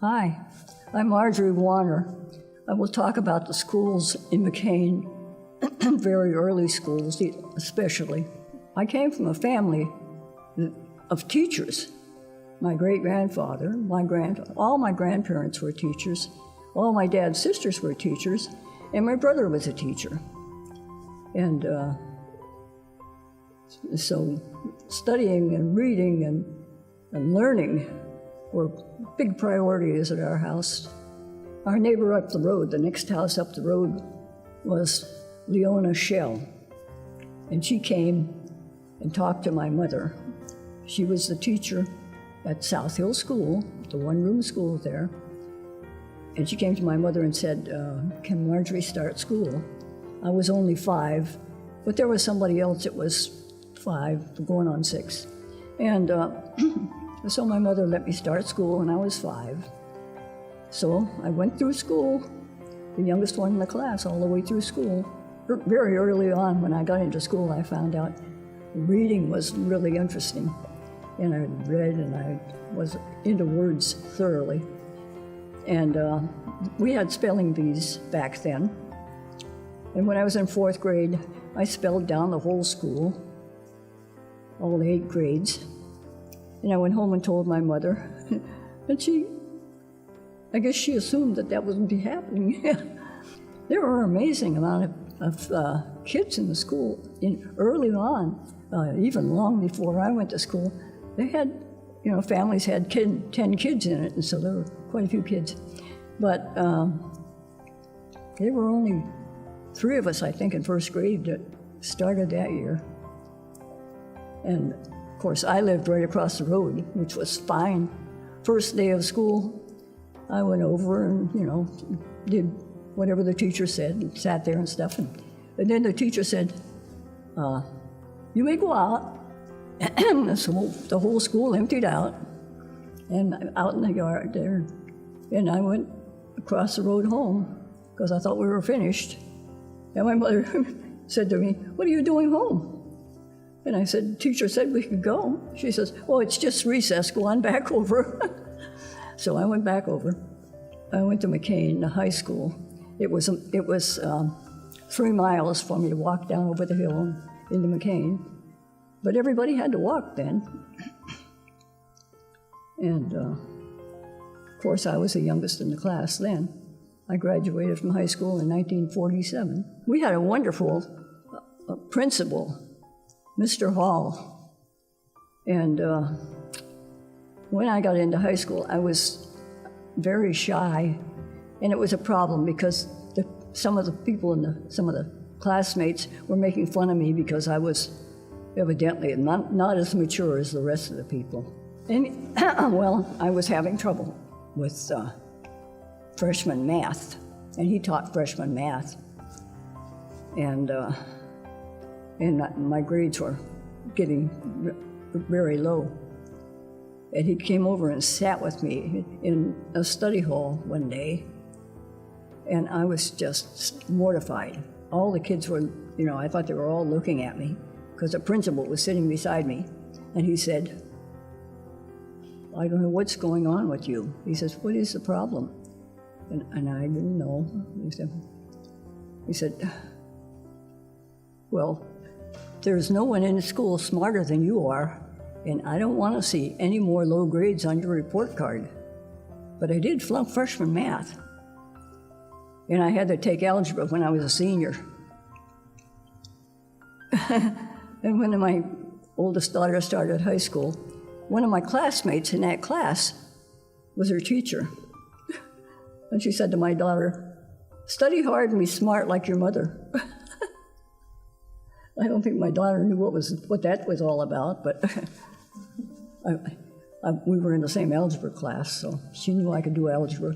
Hi, I'm Marjorie Wonner. I will talk about the schools in McKean, very early schools especially. I came from a family of teachers. My great-grandfather, all my grandparents were teachers, all my dad's sisters were teachers, and my brother was a teacher. And so studying and reading and learning were big priorities at our house. Our neighbor up the road, the next house up the road, was Leona Shell. And she came and talked to my mother. She was the teacher at South Hill School, the one-room school there. And she came to my mother and said, can Marjorie start school? I was only 5, but there was somebody else that was 5, going on 6. And so my mother let me start school when I was 5. So I went through school, the youngest one in the class, all the way through school. Very early on, when I got into school, I found out reading was really interesting. And I read and I was into words thoroughly. And we had spelling bees back then. And when I was in 4th grade, I spelled down the whole school, all 8 grades. And I went home and told my mother, and I guess she assumed that wouldn't be happening. There were an amazing amount of kids in the school early on, even long before I went to school. They had, families had 10 kids in it, and so there were quite a few kids. But there were only 3 of us, I think, in 1st grade that started that year. And of course, I lived right across the road, which was fine. First day of school, I went over and, did whatever the teacher said and sat there and stuff. And then the teacher said, you may go out. So the whole school emptied out, and out in the yard there. And I went across the road home because I thought we were finished. And my mother said to me, what are you doing home? And I said, the teacher said we could go. She says, well, it's just recess, go on back over. So I went back over. I went to McKean, the high school. It was 3 miles for me to walk down over the hill into McKean. But everybody had to walk then. And of course, I was the youngest in the class then. I graduated from high school in 1947. We had a wonderful principal, Mr. Hall. And when I got into high school, I was very shy. And it was a problem because some of the people some of the classmates were making fun of me because I was evidently not as mature as the rest of the people. And well, I was having trouble with freshman math, and he taught freshman math. And my grades were getting very low. And he came over and sat with me in a study hall one day, and I was just mortified. All the kids were, I thought they were all looking at me, because the principal was sitting beside me, and he said, I don't know what's going on with you. He says, what is the problem? And I didn't know. He said, well, there's no one in the school smarter than you are, and I don't want to see any more low grades on your report card. But I did flunk freshman math, and I had to take algebra when I was a senior. And when my oldest daughter started high school, one of my classmates in that class was her teacher. And she said to my daughter, study hard and be smart like your mother. I don't think my daughter knew what that was all about, but we were in the same algebra class, so she knew I could do algebra.